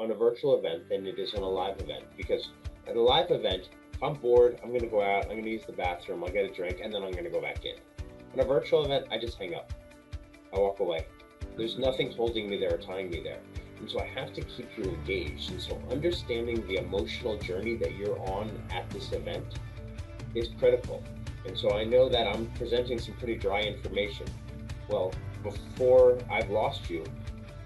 on a virtual event than it is on a live event, because at a live event, if I'm bored, I'm going to go out, I'm going to use the bathroom, I'll get a drink, and then I'm going to go back in. On a virtual event, I just hang up. I walk away. There's nothing holding me there or tying me there. And so I have to keep you engaged. And so understanding the emotional journey that you're on at this event is critical. And so I know that I'm presenting some pretty dry information. Well, before I've lost you,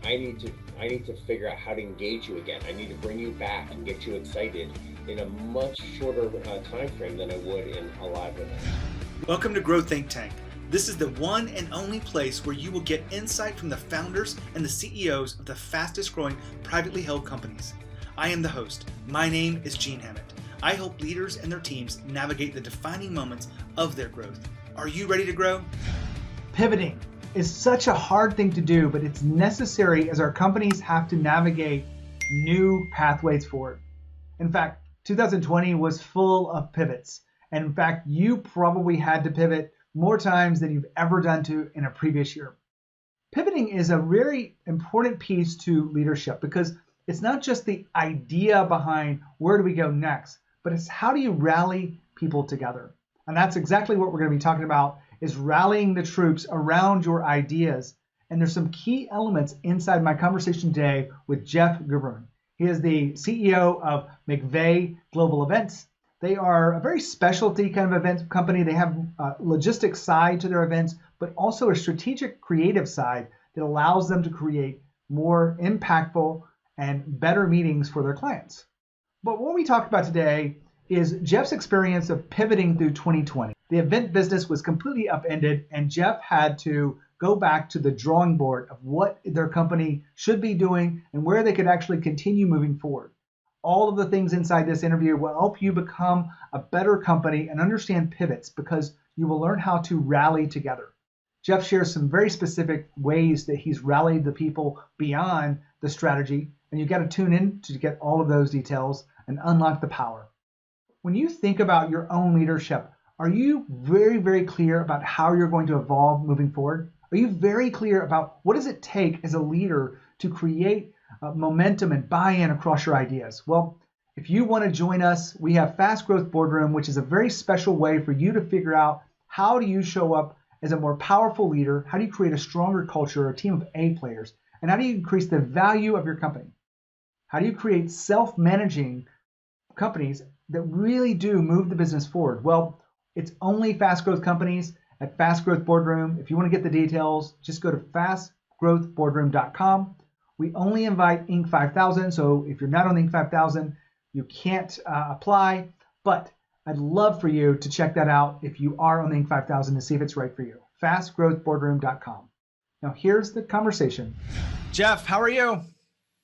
I need to figure out how to engage you again. I need to bring you back and get you excited in a much shorter time frame than I would in a live event. Welcome to Grow Think Tank. This is the one and only place where you will get insight from the founders and the CEOs of the fastest growing privately held companies. I am the host. My name is Gene Hammett. I help leaders and their teams navigate the defining moments of their growth. Are you ready to grow? Pivoting is such a hard thing to do, but it's necessary as our companies have to navigate new pathways forward. In fact, 2020 was full of pivots. And in fact, you probably had to pivot more times than you've ever done to in a previous year. Pivoting is a very important piece to leadership because it's not just the idea behind where do we go next, but it's how do you rally people together. And that's exactly what we're going to be talking about, is rallying the troops around your ideas. And there's some key elements inside my conversation today with Jeff Guberman. He is the CEO of McVeigh Global Events. They are a very specialty kind of event company. They have a logistics side to their events, but also a strategic creative side that allows them to create more impactful and better meetings for their clients. But what we talk about today is Jeff's experience of pivoting through 2020. The event business was completely upended, and Jeff had to go back to the drawing board of what their company should be doing and where they could actually continue moving forward. All of the things inside this interview will help you become a better company and understand pivots, because you will learn how to rally together. Jeff shares some very specific ways that he's rallied the people beyond the strategy, and you've got to tune in to get all of those details and unlock the power. When you think about your own leadership, are you very, very clear about how you're going to evolve moving forward? Are you very clear about what does it take as a leader to create momentum and buy-in across your ideas? Well, if you want to join us, we have Fast Growth Boardroom, which is a very special way for you to figure out how do you show up as a more powerful leader, how do you create a stronger culture, a team of A players, and how do you increase the value of your company? How do you create self-managing companies that really do move the business forward? Well, it's only fast growth companies at Fast Growth Boardroom. If you want to get the details, just go to fastgrowthboardroom.com. We only invite Inc. 5000, so if you're not on Inc. 5000, you can't apply, but I'd love for you to check that out if you are on the Inc. 5000 to see if it's right for you. fastgrowthboardroom.com. Now here's the conversation. Jeff, how are you?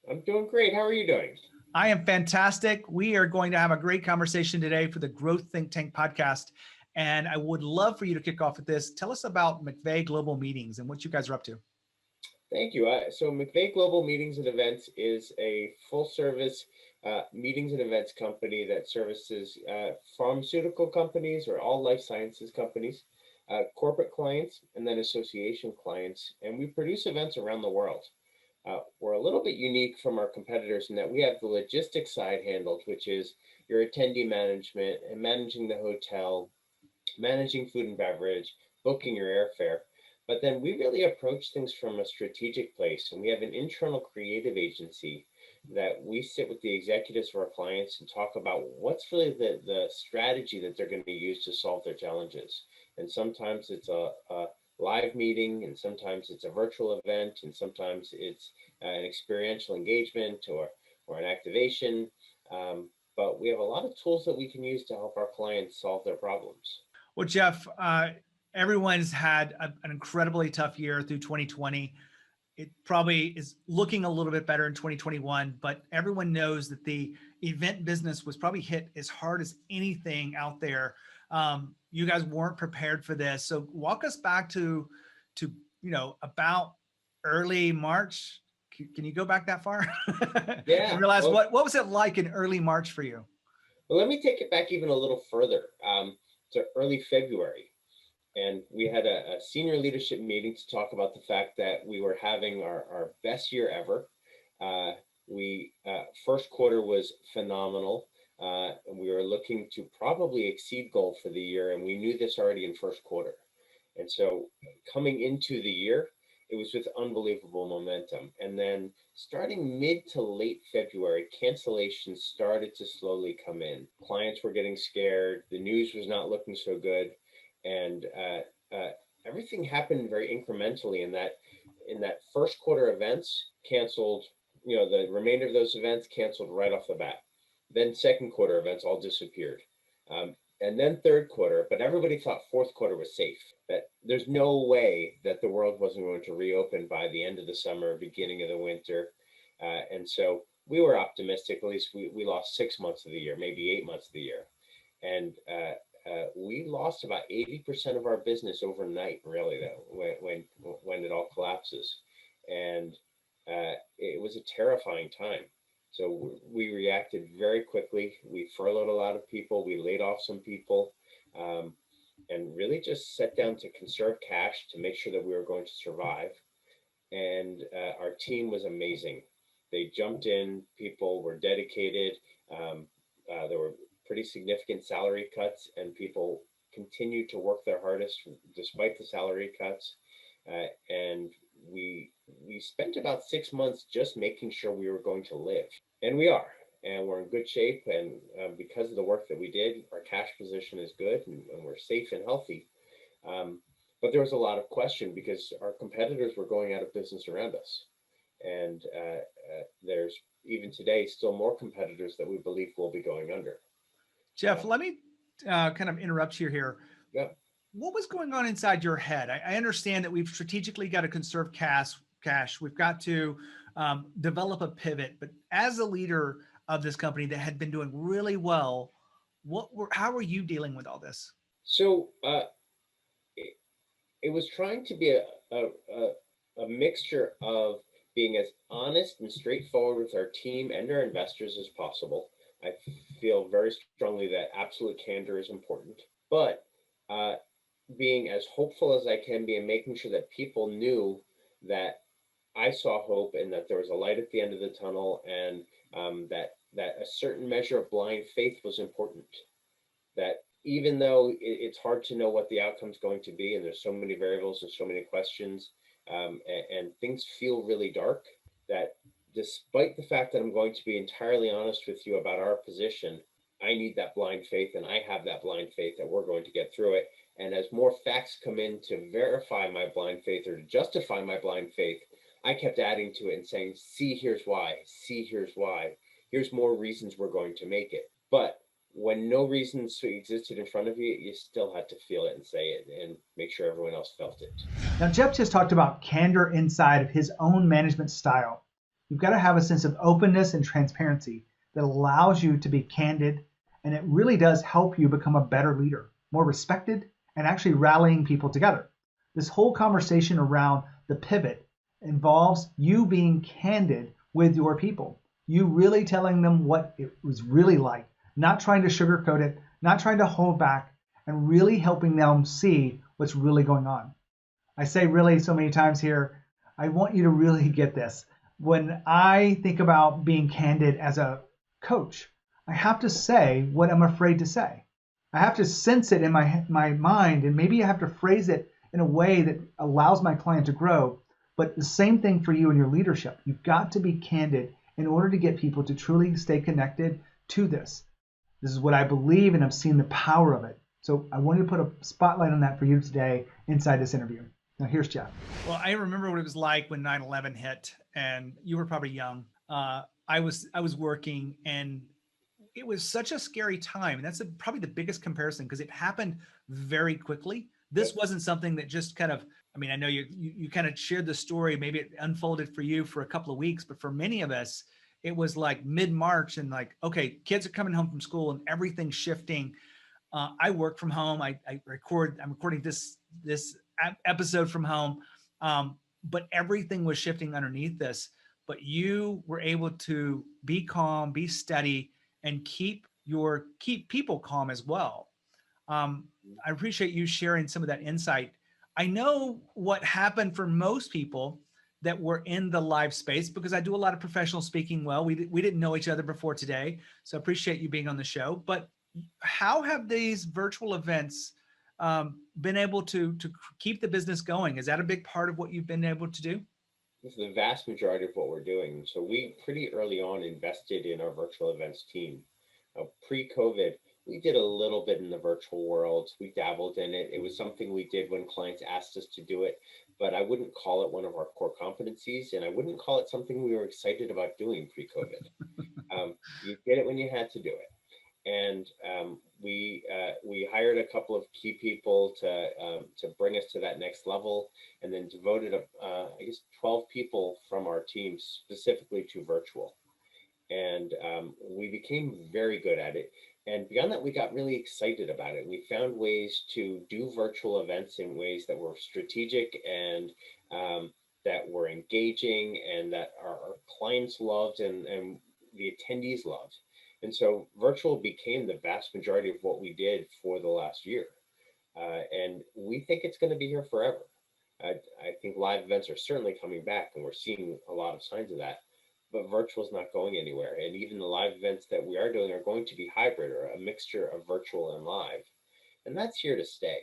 I'm doing great. How are you doing? I am fantastic. We are going to have a great conversation today for the Growth Think Tank podcast. And I would love for you to kick off with this. Tell us about McVeigh Global Meetings and what you guys are up to. Thank you. So McVeigh Global Meetings and Events is a full-service meetings and events company that services pharmaceutical companies or all life sciences companies, corporate clients, and then association clients. And we produce events around the world. We're a little bit unique from our competitors in that we have the logistics side handled, which is your attendee management and managing the hotel, managing food and beverage, booking your airfare. But then we really approach things from a strategic place, and we have an internal creative agency that we sit with the executives of our clients and talk about what's really the strategy that they're going to use to solve their challenges. And sometimes it's a live meeting, and sometimes it's a virtual event, and sometimes it's an experiential engagement or an activation. But we have a lot of tools that we can use to help our clients solve their problems. Well, Jeff, everyone's had an incredibly tough year through 2020. It probably is looking a little bit better in 2021, but everyone knows that the event business was probably hit as hard as anything out there. You guys weren't prepared for this. So walk us back to about early March. Can you go back that far? Yeah. And realize what was it like in early March for you? Well, let me take it back even a little further to early February. And we had a senior leadership meeting to talk about the fact that we were having our best year ever. We first quarter was phenomenal. We were looking to probably exceed goal for the year, and we knew this already in first quarter. And so coming into the year, it was with unbelievable momentum. And then starting mid to late February, cancellations started to slowly come in. Clients were getting scared. The news was not looking so good. And everything happened very incrementally in that first quarter events canceled, the remainder of those events canceled right off the bat. Then second quarter events all disappeared. And then third quarter, but everybody thought fourth quarter was safe, that there's no way that the world wasn't going to reopen by the end of the summer, beginning of the winter. And so we were optimistic. At least we lost 6 months of the year, maybe 8 months of the year. And we lost about 80% of our business overnight, really, though, when it all collapses. And it was a terrifying time. So we reacted very quickly. We furloughed a lot of people. We laid off some people, and really just sat down to conserve cash to make sure that we were going to survive. And our team was amazing. They jumped in. People were dedicated. There were pretty significant salary cuts, and people continued to work their hardest despite the salary cuts. And we spent about 6 months just making sure we were going to live, and we are, and we're in good shape. And because of the work that we did, our cash position is good, and we're safe and healthy. But there was a lot of question because our competitors were going out of business around us, and there's even today still more competitors that we believe will be going under. Jeff, let me kind of interrupt you here. Yeah. What was going on inside your head? I understand that we've strategically got to conserve cash. We've got to develop a pivot. But as a leader of this company that had been doing really well, how were you dealing with all this? So it was trying to be a mixture of being as honest and straightforward with our team and our investors as possible. I feel very strongly that absolute candor is important, but being as hopeful as I can be and making sure that people knew that I saw hope and that there was a light at the end of the tunnel, and that a certain measure of blind faith was important. That even though it's hard to know what the outcome is going to be, and there's so many variables and so many questions, and things feel really dark, that despite the fact that I'm going to be entirely honest with you about our position, I need that blind faith, and I have that blind faith that we're going to get through it. And as more facts come in to verify my blind faith or to justify my blind faith, I kept adding to it and saying, see, here's why, see, here's why, here's more reasons we're going to make it. But when no reasons existed in front of you, you still had to feel it and say it and make sure everyone else felt it. Now, Jeff just talked about candor inside of his own management style. You've got to have a sense of openness and transparency that allows you to be candid, and it really does help you become a better leader, more respected, and actually rallying people together. This whole conversation around the pivot involves you being candid with your people, you really telling them what it was really like, not trying to sugarcoat it, not trying to hold back, and really helping them see what's really going on. I say really so many times here, I want you to really get this. When I think about being candid as a coach, I have to say what I'm afraid to say. I have to sense it in my mind, and maybe I have to phrase it in a way that allows my client to grow. But the same thing for you and your leadership. You've got to be candid in order to get people to truly stay connected to this. This is what I believe, and I've seen the power of it. So I wanted to put a spotlight on that for you today inside this interview. Now here's Jeff. Well, I remember what it was like when 9/11 hit, and you were probably young. I was working, and it was such a scary time. And that's probably the biggest comparison because it happened very quickly. This wasn't something that just kind of, I mean, I know you kind of shared the story. Maybe it unfolded for you for a couple of weeks, but for many of us, it was like mid-March and like, okay, kids are coming home from school and everything's shifting. I work from home. I'm recording this episode from home. But everything was shifting underneath this, but you were able to be calm, be steady, and keep people calm as well. I appreciate you sharing some of that insight. I know what happened for most people. that were in the live space, because I do a lot of professional speaking. Well, we didn't know each other before today, so appreciate you being on the show. But how have these virtual events been able to keep the business going? Is that a big part of what you've been able to do? It's the vast majority of what we're doing. So we pretty early on invested in our virtual events team. Pre-COVID, we did a little bit in the virtual world. We dabbled in it. It was something we did when clients asked us to do it, but I wouldn't call it one of our core competencies, and I wouldn't call it something we were excited about doing pre-COVID. You did it when you had to do it. And we hired a couple of key people to bring us to that next level, and then devoted I guess 12 people from our team specifically to virtual, and we became very good at it. And beyond that, we got really excited about it. We found ways to do virtual events in ways that were strategic and that were engaging, and that our clients loved and the attendees loved. And so virtual became the vast majority of what we did for the last year. And we think it's going to be here forever. I think live events are certainly coming back, and we're seeing a lot of signs of that, but virtual is not going anywhere. And even the live events that we are doing are going to be hybrid, or a mixture of virtual and live. And that's here to stay.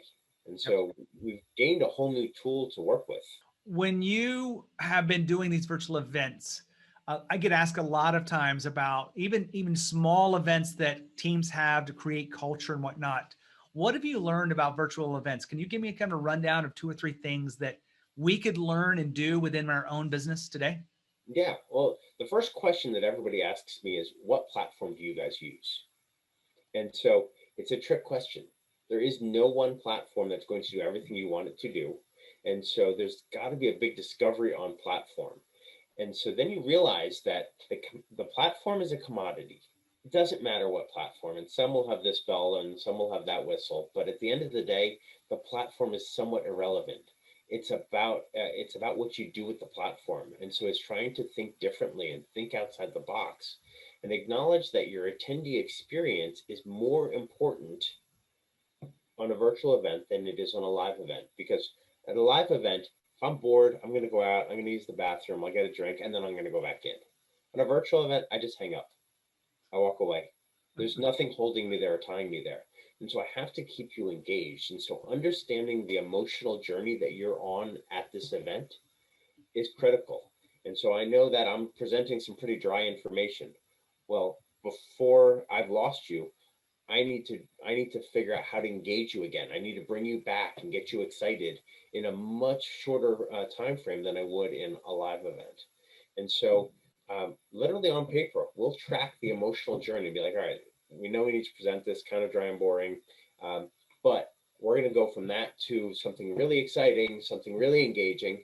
And so we've gained a whole new tool to work with. When you have been doing these virtual events, I get asked a lot of times about even small events that teams have to create culture and whatnot. What have you learned about virtual events? Can you give me a kind of rundown of 2 or 3 things that we could learn and do within our own business today? Yeah, well, the first question that everybody asks me is, what platform do you guys use? And so it's a trick question. There is no one platform that's going to do everything you want it to do. And so there's got to be a big discovery on platform. And so then you realize that the platform is a commodity. It doesn't matter what platform, and some will have this bell and some will have that whistle, but at the end of the day, the platform is somewhat irrelevant. It's about what you do with the platform. And so it's trying to think differently and think outside the box, and acknowledge that your attendee experience is more important on a virtual event than it is on a live event. Because at a live event, if I'm bored, I'm going to go out, I'm going to use the bathroom, I'll get a drink, and then I'm going to go back in. On a virtual event, I just hang up. I walk away. There's nothing holding me there or tying me there. And so I have to keep you engaged. And so understanding the emotional journey that you're on at this event is critical. And so I know that I'm presenting some pretty dry information. Well, before I've lost you, I need to figure out how to engage you again. I need to bring you back and get you excited in a much shorter time frame than I would in a live event. And so literally on paper, we'll track the emotional journey and be like, all right, we know we need to present this kind of dry and boring, but we're going to go from that to something really exciting, something really engaging.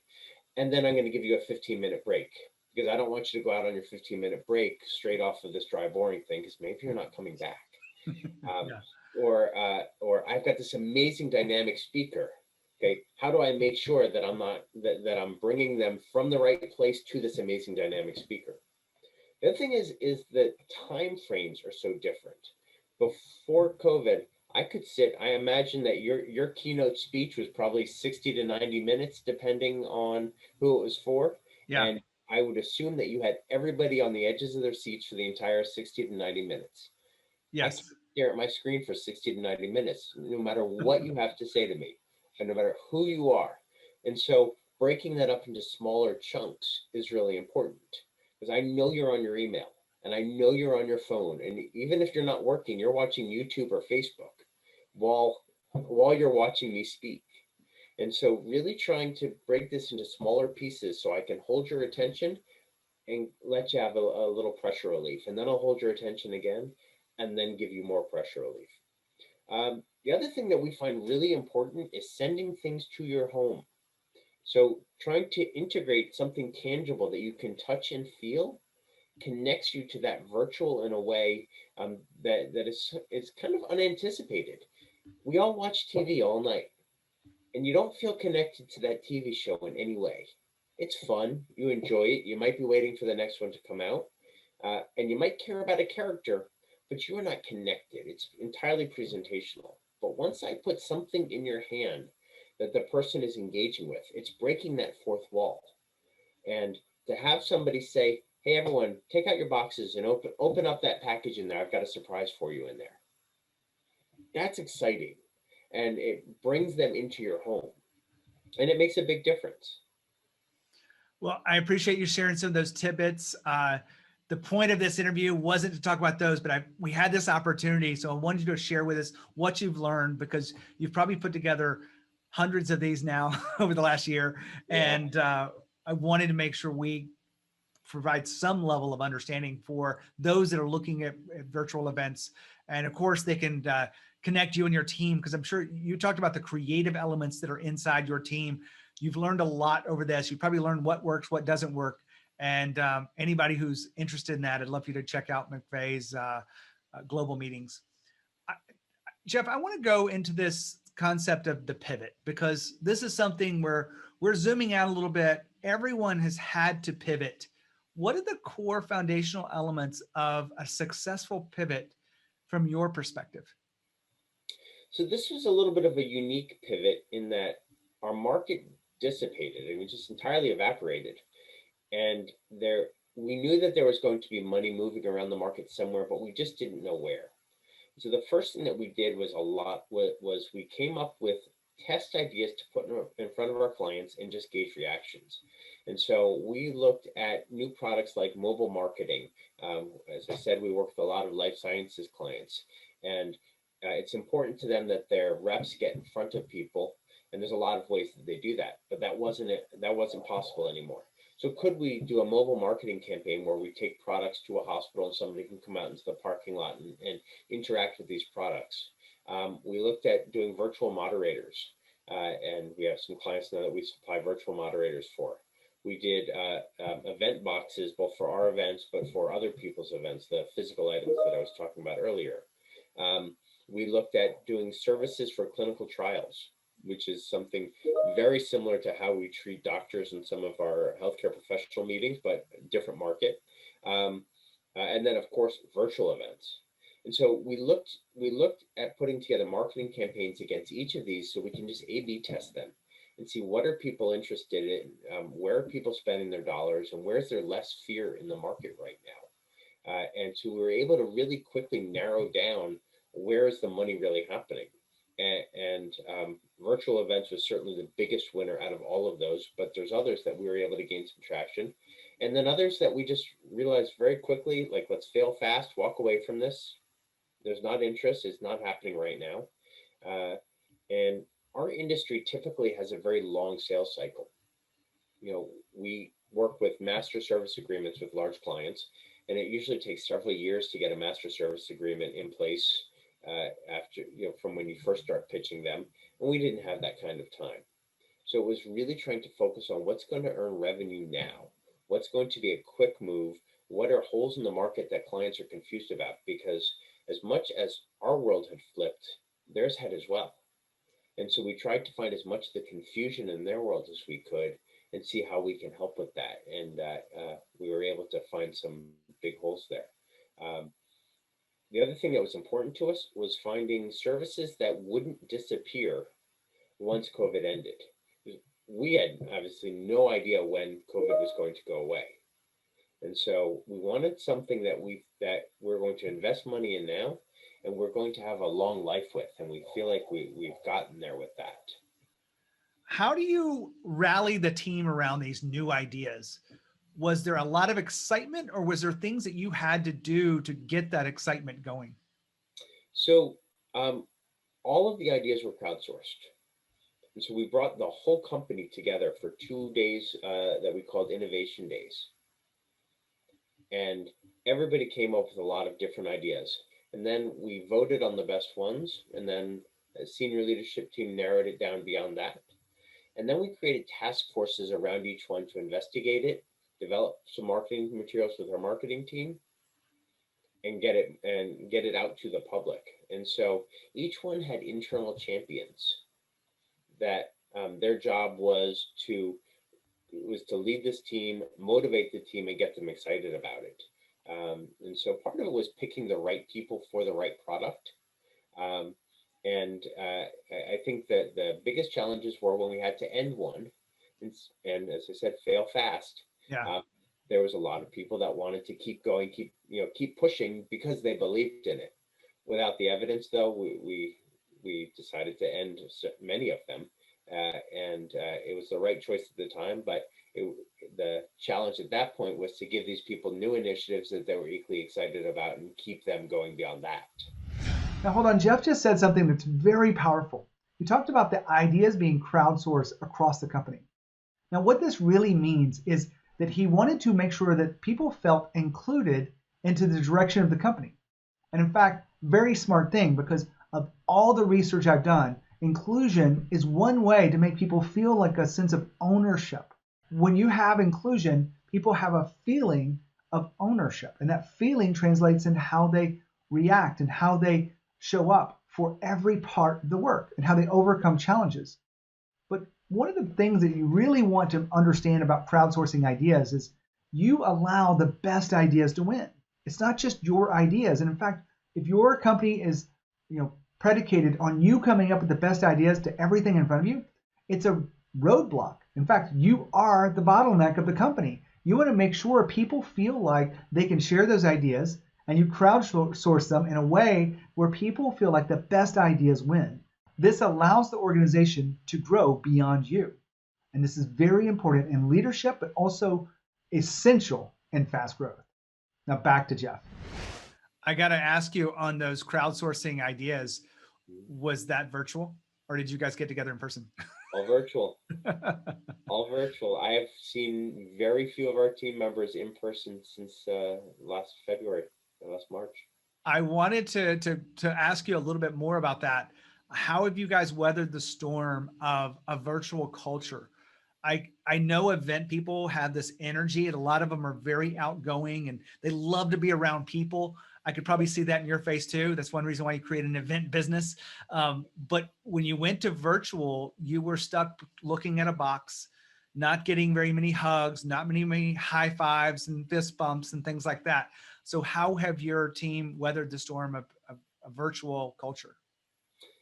And then I'm going to give you a 15-minute break, because I don't want you to go out on your 15-minute break straight off of this dry, boring thing, because maybe you're not coming back. Or I've got this amazing dynamic speaker. Okay, how do I make sure that I'm bringing them from the right place to this amazing dynamic speaker? The other thing is that time frames are so different. Before COVID, I imagine that your keynote speech was probably 60 to 90 minutes, depending on who it was for. Yeah. And I would assume that you had everybody on the edges of their seats for the entire 60 to 90 minutes. Yes. I can't stare at my screen for 60 to 90 minutes, no matter what you have to say to me, and no matter who you are. And so breaking that up into smaller chunks is really important, because I know you're on your email, and I know you're on your phone. And even if you're not working, you're watching YouTube or Facebook while you're watching me speak. And so really trying to break this into smaller pieces so I can hold your attention and let you have a little pressure relief. And then I'll hold your attention again and then give you more pressure relief. The other thing that we find really important is sending things to your home. So trying to integrate something tangible that you can touch and feel connects you to that virtual in a way that is kind of unanticipated. We all watch TV all night, and you don't feel connected to that TV show in any way. It's fun, you enjoy it, you might be waiting for the next one to come out, and you might care about a character, but you are not connected. It's entirely presentational. But once I put something in your hand that the person is engaging with, it's breaking that fourth wall. And to have somebody say, hey, everyone, take out your boxes and open up that package in there. I've got a surprise for you in there. That's exciting. And it brings them into your home. And it makes a big difference. Well, I appreciate you sharing some of those tidbits. The point of this interview wasn't to talk about those, but we had this opportunity. So I wanted you to share with us what you've learned, because you've probably put together hundreds of these now over the last year. Yeah. And I wanted to make sure we provide some level of understanding for those that are looking at virtual events. And of course, they can connect you and your team, because I'm sure you talked about the creative elements that are inside your team. You've learned a lot over this. You probably learned what works, what doesn't work. And anybody who's interested in that, I'd love for you to check out McVeigh's global meetings. Jeff, I want to go into this concept of the pivot, because this is something where we're zooming out a little bit. Everyone has had to pivot. What are the core foundational elements of a successful pivot from your perspective? So this was a little bit of a unique pivot in that our market dissipated. It was just entirely evaporated. And we knew that there was going to be money moving around the market somewhere, but we just didn't know where. So the first thing that we did was we came up with test ideas to put in front of our clients and just gauge reactions. And so we looked at new products like mobile marketing. As I said, we work with a lot of life sciences clients, and it's important to them that their reps get in front of people. And there's a lot of ways that they do that, but that wasn't possible anymore. So could we do a mobile marketing campaign where we take products to a hospital and somebody can come out into the parking lot and interact with these products? We looked at doing virtual moderators, and we have some clients now that we supply virtual moderators for. We did event boxes, both for our events, but for other people's events, the physical items that I was talking about earlier. We looked at doing services for clinical trials, which is something very similar to how we treat doctors in some of our healthcare professional meetings, but different market. And then, of course, virtual events. And so we looked at putting together marketing campaigns against each of these, so we can just A/B test them and see what are people interested in, where are people spending their dollars, and where's there less fear in the market right now. And so we were able to really quickly narrow down where is the money really happening. And virtual events was certainly the biggest winner out of all of those, but there's others that we were able to gain some traction. And then others that we just realized very quickly, like, let's fail fast, walk away from this. There's not interest, it's not happening right now. And our industry typically has a very long sales cycle. You know, we work with master service agreements with large clients, and it usually takes several years to get a master service agreement in place after, from when you first start pitching them. And we didn't have that kind of time. So it was really trying to focus on what's going to earn revenue now, what's going to be a quick move, what are holes in the market that clients are confused about, because as much as our world had flipped, theirs had as well. And so we tried to find as much of the confusion in their world as we could and see how we can help with that. And we were able to find some big holes there. The other thing that was important to us was finding services that wouldn't disappear once COVID ended. We had obviously no idea when COVID was going to go away. And so we wanted something that we're going to invest money in now, and we're going to have a long life with. And we feel like we've gotten there with that. How do you rally the team around these new ideas? Was there a lot of excitement, or was there things that you had to do to get that excitement going? So all of the ideas were crowdsourced. And so we brought the whole company together for 2 days that we called Innovation Days. And everybody came up with a lot of different ideas. And then we voted on the best ones. And then a senior leadership team narrowed it down beyond that. And then we created task forces around each one to investigate it, develop some marketing materials with our marketing team, and get it out to the public. And so each one had internal champions that their job was to lead this team, motivate the team, and get them excited about it. And so part of it was picking the right people for the right product. And I think that the biggest challenges were when we had to end one, and as I said, fail fast. Yeah. There was a lot of people that wanted to keep going, keep pushing because they believed in it. Without the evidence, though, we decided to end many of them, and it was the right choice at the time. But the challenge at that point was to give these people new initiatives that they were equally excited about and keep them going beyond that. Now, hold on. Jeff just said something that's very powerful. He talked about the ideas being crowdsourced across the company. Now, what this really means is that he wanted to make sure that people felt included into the direction of the company. And in fact, very smart thing, because of all the research I've done, inclusion is one way to make people feel like a sense of ownership. When you have inclusion, people have a feeling of ownership, and that feeling translates in how they react and how they show up for every part of the work and how they overcome challenges. But one of the things that you really want to understand about crowdsourcing ideas is you allow the best ideas to win. It's not just your ideas. And in fact, if your company is, predicated on you coming up with the best ideas to everything in front of you, it's a roadblock. In fact, you are the bottleneck of the company. You want to make sure people feel like they can share those ideas, and you crowdsource them in a way where people feel like the best ideas win. This allows the organization to grow beyond you. And this is very important in leadership, but also essential in fast growth. Now back to Jeff. I got to ask you on those crowdsourcing ideas, was that virtual or did you guys get together in person? All virtual. All virtual. I have seen very few of our team members in person since last March. I wanted to ask you a little bit more about that. How have you guys weathered the storm of a virtual culture? I know event people have this energy, and a lot of them are very outgoing and they love to be around people. I could probably see that in your face too. That's one reason why you created an event business. But when you went to virtual, you were stuck looking at a box, not getting very many hugs, not many high fives and fist bumps and things like that. So how have your team weathered the storm of a virtual culture?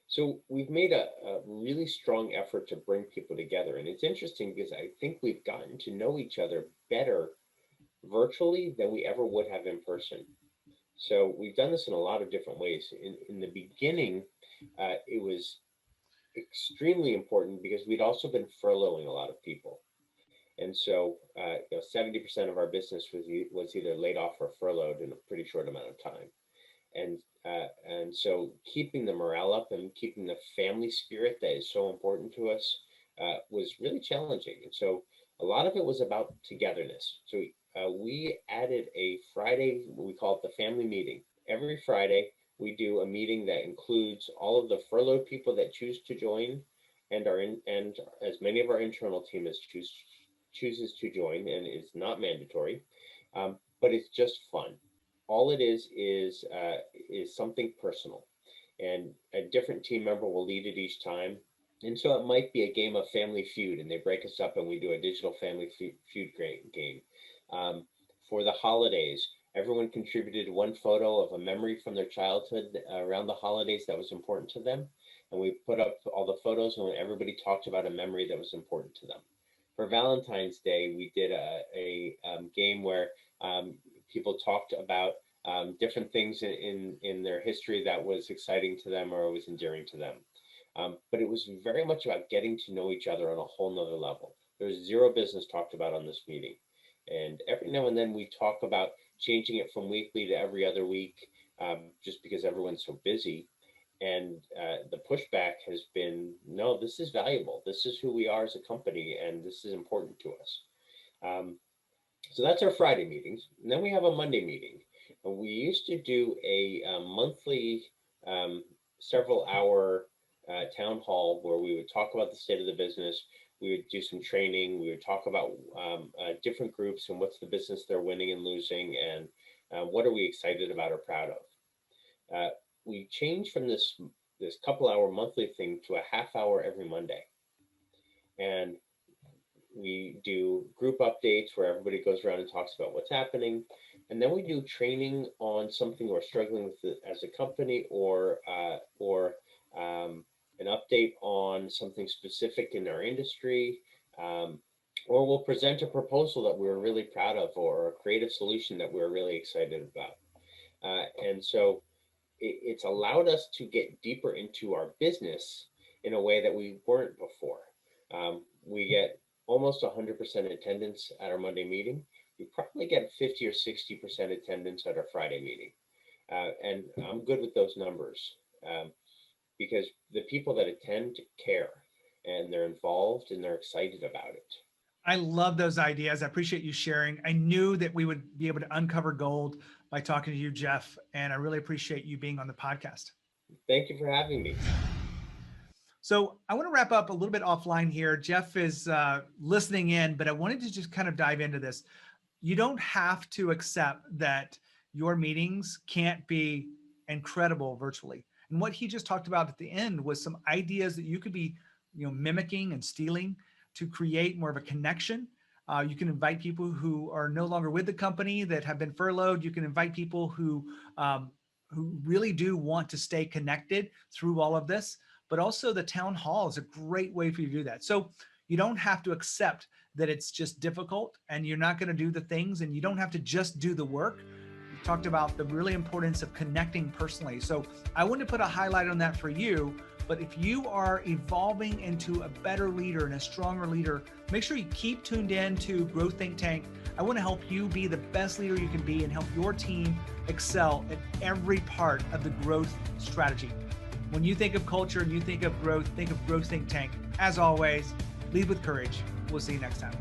So we've made a really strong effort to bring people together. And it's interesting because I think we've gotten to know each other better virtually than we ever would have in person. So we've done this in a lot of different ways. In the beginning, it was extremely important because we'd also been furloughing a lot of people. And so 70% of our business was either laid off or furloughed in a pretty short amount of time. And so keeping the morale up and keeping the family spirit that is so important to us was really challenging. And so a lot of it was about togetherness. So we added a Friday, we call it the family meeting. Every Friday, we do a meeting that includes all of the furloughed people that choose to join, and as many of our internal team as chooses to join, and is not mandatory, but it's just fun. All it is something personal, and a different team member will lead it each time. And so it might be a game of Family Feud, and they break us up and we do a digital Family Feud game. For the holidays, everyone contributed one photo of a memory from their childhood around the holidays that was important to them. And we put up all the photos and everybody talked about a memory that was important to them. For Valentine's Day, we did a game where people talked about different things in their history that was exciting to them or was endearing to them. But it was very much about getting to know each other on a whole nother level. There's zero business talked about on this meeting. And every now and then we talk about changing it from weekly to every other week, just because everyone's so busy. And the pushback has been, no, this is valuable. This is who we are as a company, and this is important to us. So that's our Friday meetings. And then we have a Monday meeting. And we used to do a monthly, several hour town hall where we would talk about the state of the business. We would do some training. We would talk about different groups and what's the business they're winning and losing, and what are we excited about or proud of. We changed from this couple hour monthly thing to a half hour every Monday. And we do group updates where everybody goes around and talks about what's happening. And then we do training on something we're struggling with as a company, or an update on something specific in our industry. or we'll present a proposal that we're really proud of, or a creative solution that we're really excited about. And so it's allowed us to get deeper into our business in a way that we weren't before. We get almost 100% attendance at our Monday meeting. We probably get 50 or 60% attendance at our Friday meeting. And I'm good with those numbers because the people that attend care, and they're involved and they're excited about it. I love those ideas. I appreciate you sharing. I knew that we would be able to uncover gold by talking to you, Jeff, and I really appreciate you being on the podcast. Thank you for having me. So I want to wrap up a little bit offline here. Jeff is listening in, but I wanted to just kind of dive into this. You don't have to accept that your meetings can't be incredible virtually. And what he just talked about at the end was some ideas that you could be, mimicking and stealing to create more of a connection. You can invite people who are no longer with the company, that have been furloughed. You can invite people who really do want to stay connected through all of this. But also the town hall is a great way for you to do that. So you don't have to accept that it's just difficult and you're not going to do the things, and you don't have to just do the work. We talked about the really importance of connecting personally. So I want to put a highlight on that for you. But if you are evolving into a better leader and a stronger leader, make sure you keep tuned in to Growth Think Tank. I want to help you be the best leader you can be and help your team excel at every part of the growth strategy. When you think of culture and you think of Growth Think Tank. As always, lead with courage. We'll see you next time.